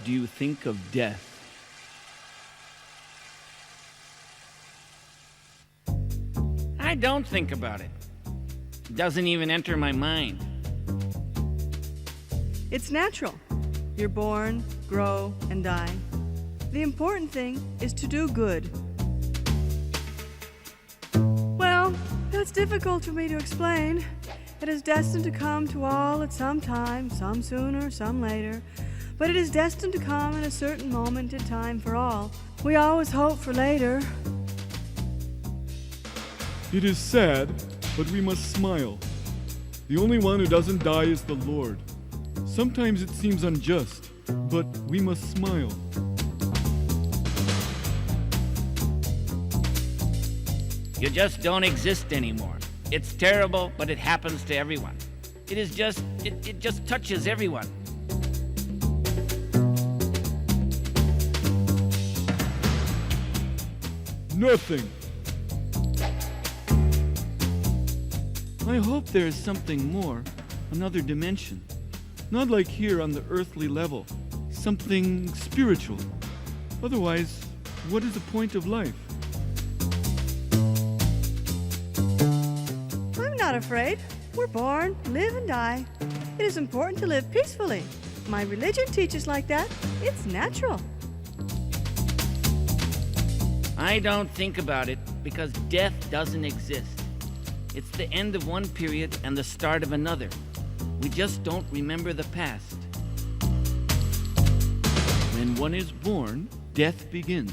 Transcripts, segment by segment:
do you think of death? I don't think about it. It doesn't even enter my mind. It's natural. You're born, grow, and die. The important thing is to do good. Well, that's difficult for me to explain. It is destined to come to all at some time, some sooner, some later. But it is destined to come at a certain moment in time for all. We always hope for later. It is sad, but we must smile. The only one who doesn't die is the Lord. Sometimes it seems unjust, but we must smile. You just don't exist anymore. It's terrible, but it happens to everyone. It just touches everyone. Nothing. I hope there is something more, another dimension. Not like here on the earthly level, something spiritual. Otherwise, what is the point of life? I'm not afraid. We're born, live, and die. It is important to live peacefully. My religion teaches like that. It's natural. I don't think about it because death doesn't exist. It's the end of one period and the start of another. We just don't remember the past. When one is born, death begins.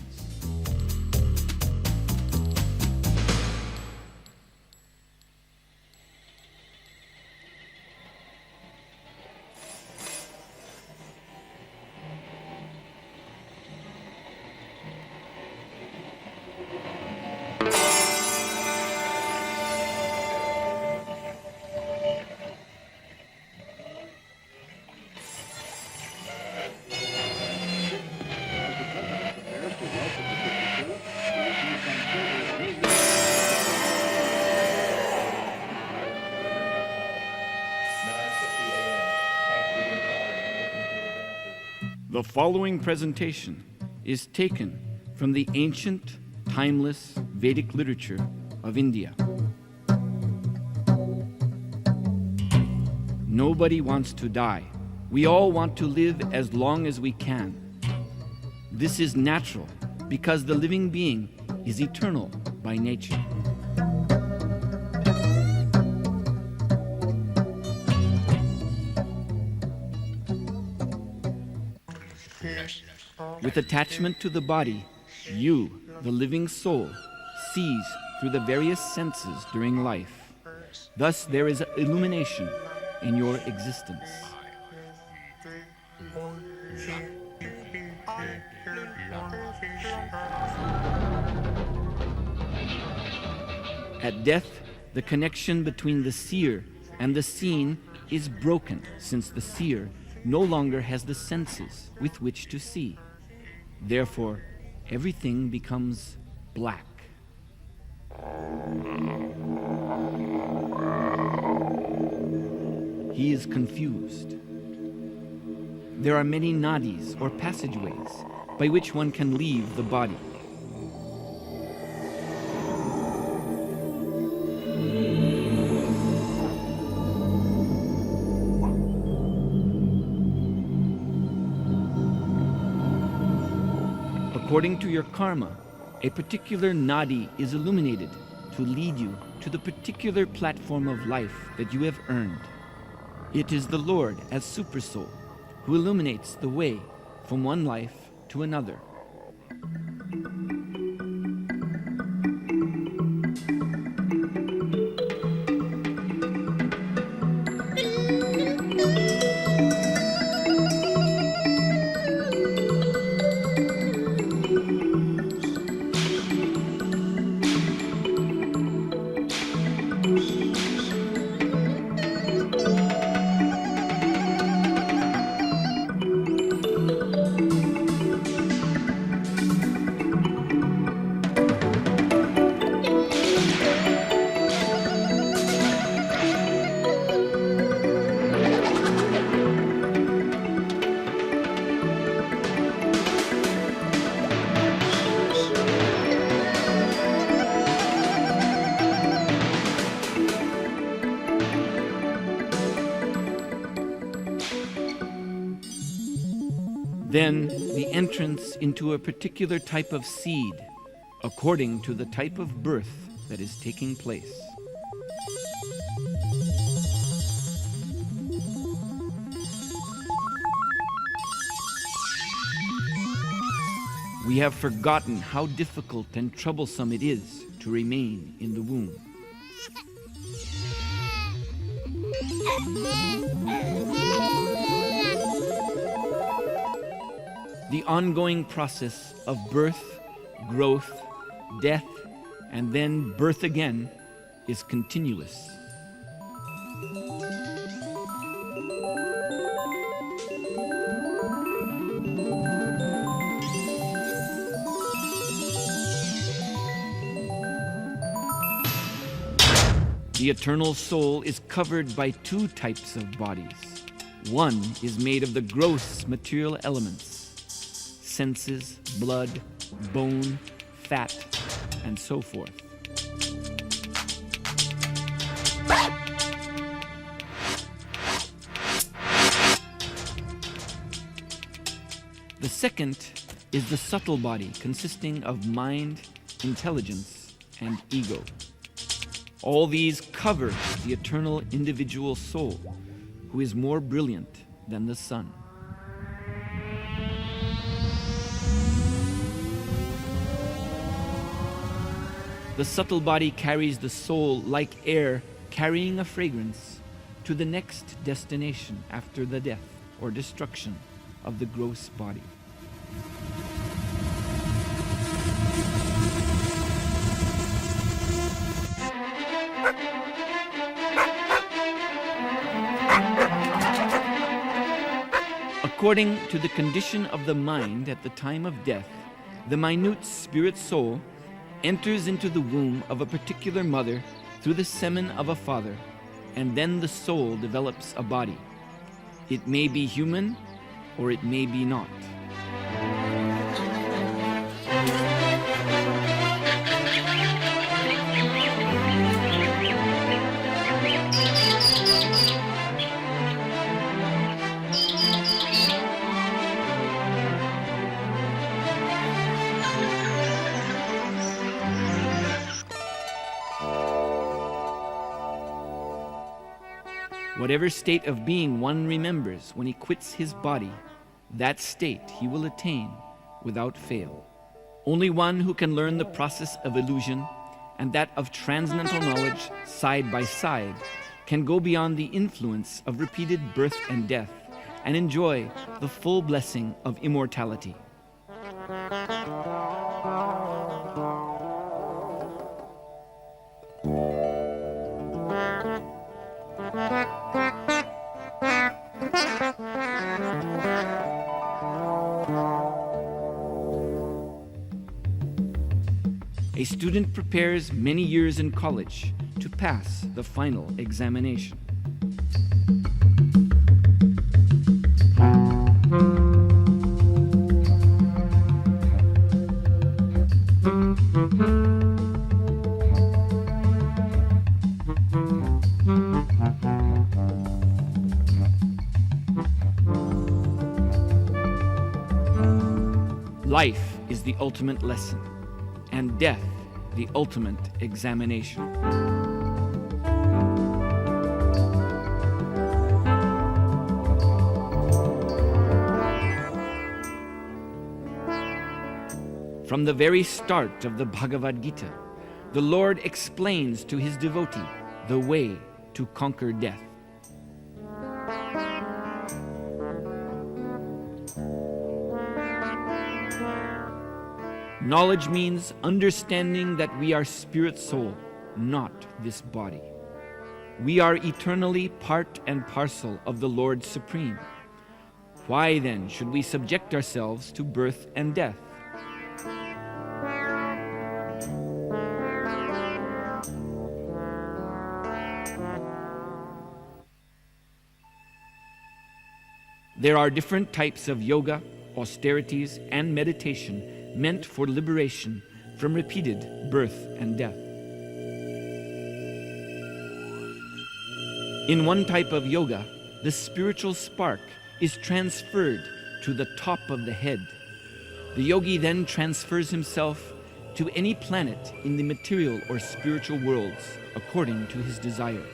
The following presentation is taken from the ancient, timeless Vedic literature of India. Nobody wants to die. We all want to live as long as we can. This is natural because the living being is eternal by nature. With attachment to the body, you, the living soul, sees through the various senses during life. Thus there is illumination in your existence. At death, the connection between the seer and the seen is broken, since the seer no longer has the senses with which to see. Therefore, everything becomes black. He is confused. There are many nadis or passageways by which one can leave the body. According to your karma, a particular nadi is illuminated to lead you to the particular platform of life that you have earned. It is the Lord as Supersoul who illuminates the way from one life to another. Then the entrance into a particular type of seed, according to the type of birth that is taking place. We have forgotten how difficult and troublesome it is to remain in the womb. The ongoing process of birth, growth, death, and then birth again is continuous. The eternal soul is covered by two types of bodies. One is made of the gross material elements, senses, blood, bone, fat, and so forth. The second is the subtle body consisting of mind, intelligence, and ego. All these cover the eternal individual soul, who is more brilliant than the sun. The subtle body carries the soul like air carrying a fragrance to the next destination after the death or destruction of the gross body. According to the condition of the mind at the time of death, the minute spirit soul enters into the womb of a particular mother through the semen of a father, and then the soul develops a body. It may be human, or it may be not. Whatever state of being one remembers when he quits his body, that state he will attain without fail. Only one who can learn the process of illusion and that of transcendental knowledge side by side can go beyond the influence of repeated birth and death and enjoy the full blessing of immortality. A student prepares many years in college to pass the final examination. Life is the ultimate lesson, and death the ultimate examination. From the very start of the Bhagavad Gita, the Lord explains to his devotee the way to conquer death. Knowledge means understanding that we are spirit soul, not this body. We are eternally part and parcel of the Lord Supreme. Why then should we subject ourselves to birth and death? There are different types of yoga, austerities, and meditation meant for liberation from repeated birth and death. In one type of yoga, the spiritual spark is transferred to the top of the head. The yogi then transfers himself to any planet in the material or spiritual worlds according to his desire.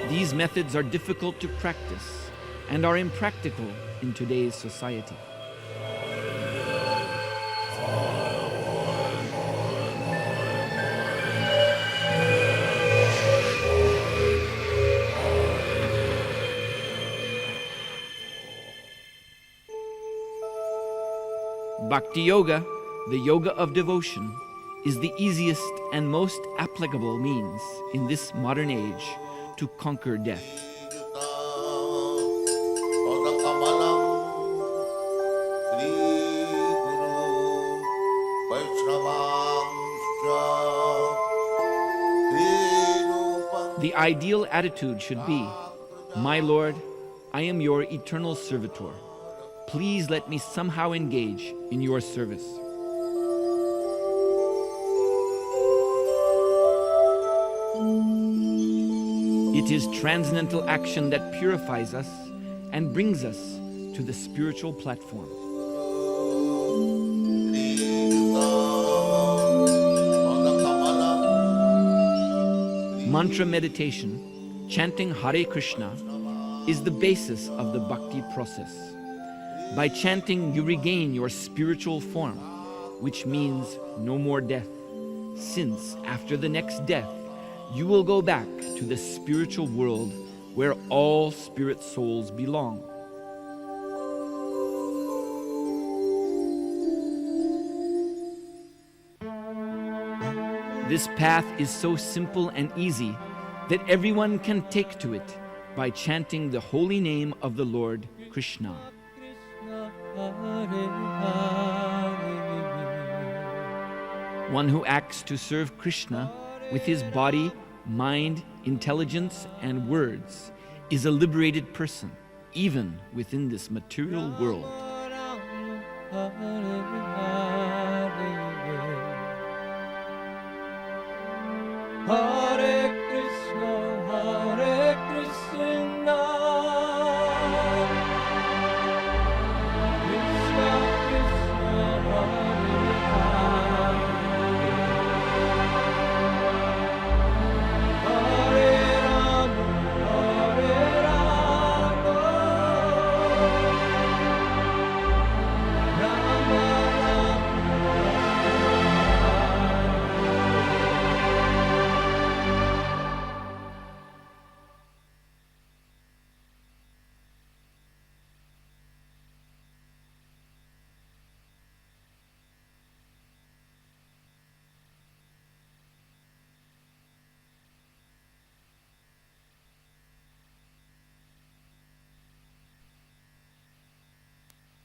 These methods are difficult to practice and are impractical in today's society. Bhakti Yoga, the yoga of devotion, is the easiest and most applicable means in this modern age to conquer death. The ideal attitude should be, "My Lord, I am your eternal servitor. Please let me somehow engage in your service." It is transcendental action that purifies us and brings us to the spiritual platform. Mantra meditation, chanting Hare Krishna, is the basis of the bhakti process. By chanting, you regain your spiritual form, which means no more death, since after the next death, you will go back to the spiritual world where all spirit souls belong. This path is so simple and easy that everyone can take to it by chanting the holy name of the Lord Krishna. One who acts to serve Krishna with his body, mind, intelligence, and words is a liberated person, even within this material world. Hare